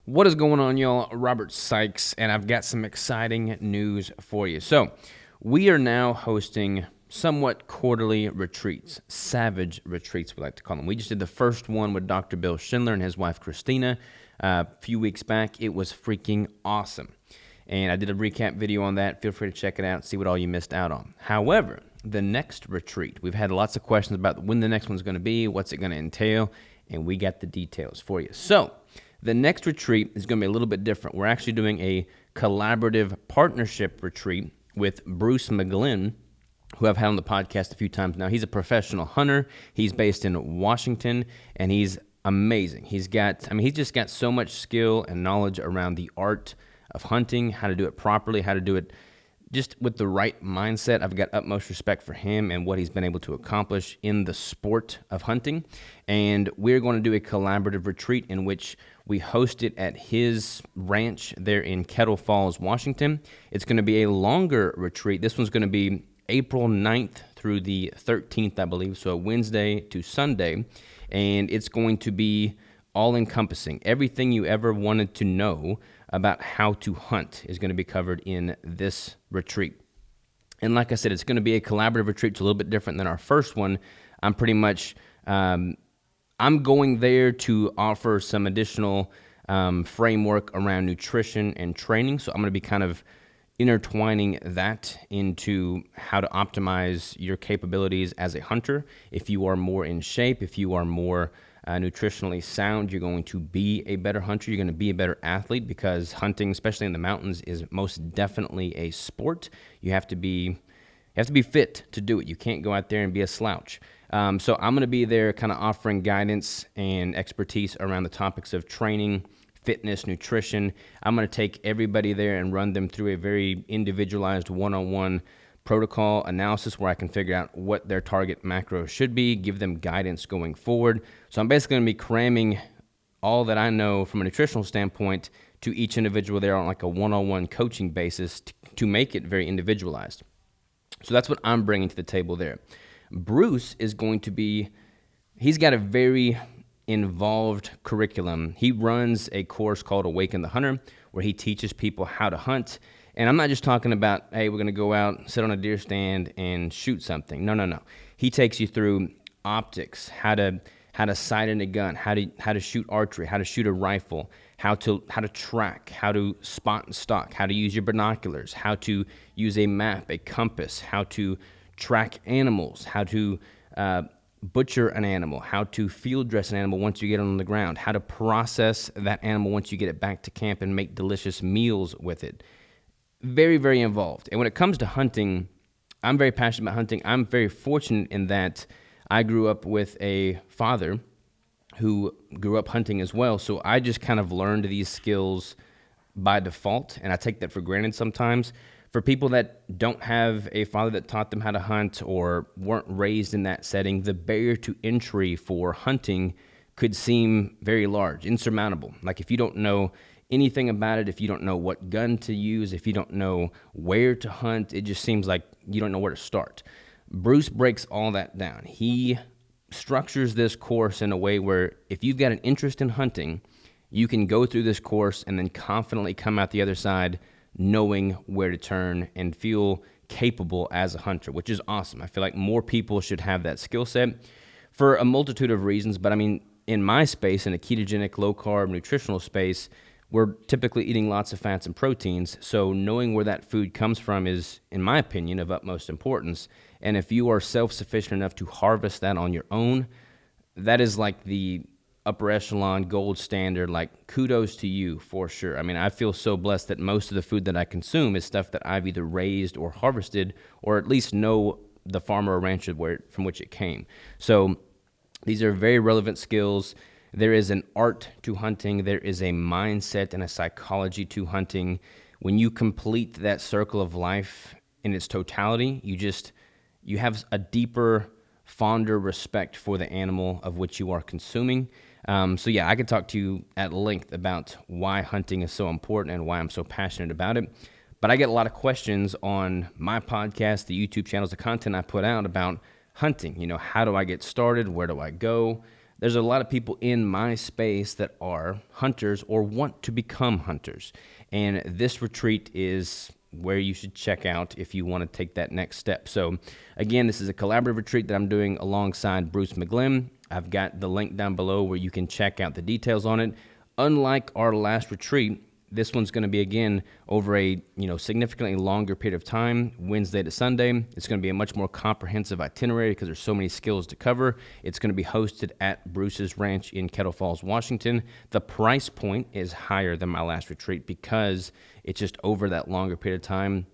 What is going on, y'all? Robert Sykes, and I've got some exciting news for you. So, we are now hosting somewhat quarterly retreats, savage retreats, we like to call them. We just did the first one with Dr. Bill Schindler and his wife, Christina, a few weeks back. It was freaking awesome. And I did a recap video on that. Feel free to check it out, see what all you missed out on. However, the next retreat, we've had lots of questions about when the next one's going to be, what's it going to entail, and we got the details for you. So, the next retreat is going to be a little bit different. We're actually doing a collaborative partnership retreat with Bruce McGlenn, who I've had on the podcast a few times now. He's a professional hunter. He's based in Washington, and he's amazing. He's just got so much skill and knowledge around the art of hunting, how to do it properly, how to do it just with the right mindset. I've got utmost respect for him and what he's been able to accomplish in the sport of hunting. And we're going to do a collaborative retreat in which we host it at his ranch there in Kettle Falls, Washington. It's going to be a longer retreat. This one's going to be April 9th through the 13th, I believe, so Wednesday to Sunday. And it's going to be all-encompassing. Everything you ever wanted to know about how to hunt is going to be covered in this retreat. And like I said, it's going to be a collaborative retreat. It's a little bit different than our first one. I'm pretty much, I'm going there to offer some additional framework around nutrition and training. So I'm going to be kind of intertwining that into how to optimize your capabilities as a hunter. If you are more in shape, if you are more nutritionally sound, you're going to be a better hunter. You're going to be a better athlete, because hunting, especially in the mountains, is most definitely a sport. You have to be fit to do it. You can't go out there and be a slouch. So I'm going to be there kind of offering guidance and expertise around the topics of training, fitness, nutrition. I'm going to take everybody there and run them through a very individualized one-on-one protocol analysis where I can figure out what their target macro should be, give them guidance going forward. So I'm basically going to be cramming all that I know from a nutritional standpoint to each individual there on like a one-on-one coaching basis to make it very individualized. So that's what I'm bringing to the table there. Bruce is going to be, he's got a very involved curriculum. He runs a course called Awaken the Hunter, where he teaches people how to hunt. And I'm not just talking about, hey, we're going to go out, sit on a deer stand, and shoot something. No. He takes you through optics, how to sight in a gun, how to shoot archery, how to shoot a rifle, how to track, how to spot and stalk, how to use your binoculars, how to use a map, a compass, how to track animals, how to butcher an animal, how to field dress an animal once you get it on the ground, how to process that animal once you get it back to camp and make delicious meals with it. Very, very involved. And when it comes to hunting, I'm very passionate about hunting. I'm very fortunate in that I grew up with a father who grew up hunting as well. So I just kind of learned these skills by default, and I take that for granted sometimes. For people that don't have a father that taught them how to hunt or weren't raised in that setting, the barrier to entry for hunting could seem very large, insurmountable. Like if you don't know anything about it, if you don't know what gun to use, if you don't know where to hunt, it just seems like you don't know where to start. Bruce breaks all that down. He structures this course in a way where if you've got an interest in hunting, you can go through this course and then confidently come out the other side knowing where to turn and feel capable as a hunter, which is awesome. I feel like more people should have that skill set for a multitude of reasons. But I mean, in my space, in a ketogenic, low-carb, nutritional space, we're typically eating lots of fats and proteins, so knowing where that food comes from is, in my opinion, of utmost importance. And if you are self-sufficient enough to harvest that on your own, that is like the upper echelon, gold standard, like kudos to you for sure. I mean, I feel so blessed that most of the food that I consume is stuff that I've either raised or harvested, or at least know the farmer or rancher from which it came. So these are very relevant skills. There is an art to hunting. There is a mindset and a psychology to hunting. When you complete that circle of life in its totality, you have a deeper, fonder respect for the animal of which you are consuming. So yeah, I could talk to you at length about why hunting is so important and why I'm so passionate about it. But I get a lot of questions on my podcast, the YouTube channels, the content I put out about hunting. You know, how do I get started? Where do I go? there's a lot of people in my space that are hunters or want to become hunters. And this retreat is where you should check out if you want to take that next step. So again, this is a collaborative retreat that I'm doing alongside Bruce McGlenn. I've got the link down below where you can check out the details on it. Unlike our last retreat, this one's going to be, again, over a significantly longer period of time, Wednesday to Sunday. It's going to be a much more comprehensive itinerary because there's so many skills to cover. It's going to be hosted at Bruce's Ranch in Kettle Falls, Washington. The price point is higher than my last retreat because it's just over that longer period of time.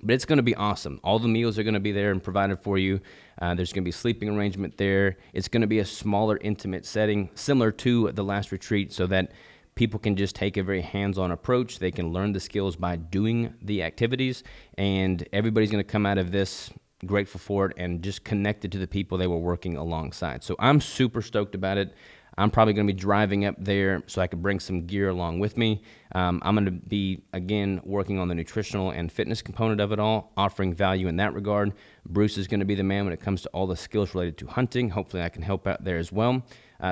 But it's going to be awesome. All the meals are going to be there and provided for you. There's going to be sleeping arrangement there. It's going to be a smaller, intimate setting, similar to the last retreat, so that people can just take a very hands-on approach. They can learn the skills by doing the activities, and everybody's going to come out of this grateful for it and just connected to the people they were working alongside. So I'm super stoked about it. I'm probably going to be driving up there so I can bring some gear along with me. I'm going to be, again, working on the nutritional and fitness component of it all, offering value in that regard. Bruce is going to be the man when it comes to all the skills related to hunting. Hopefully I can help out there as well.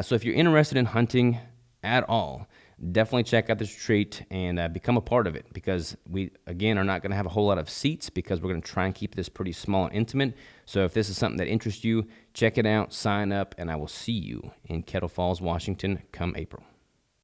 So if you're interested in hunting at all, definitely check out this retreat and become a part of it, because we, again, are not going to have a whole lot of seats because we're going to try and keep this pretty small and intimate. So if this is something that interests you, check it out, sign up, and I will see you in Kettle Falls, Washington come April.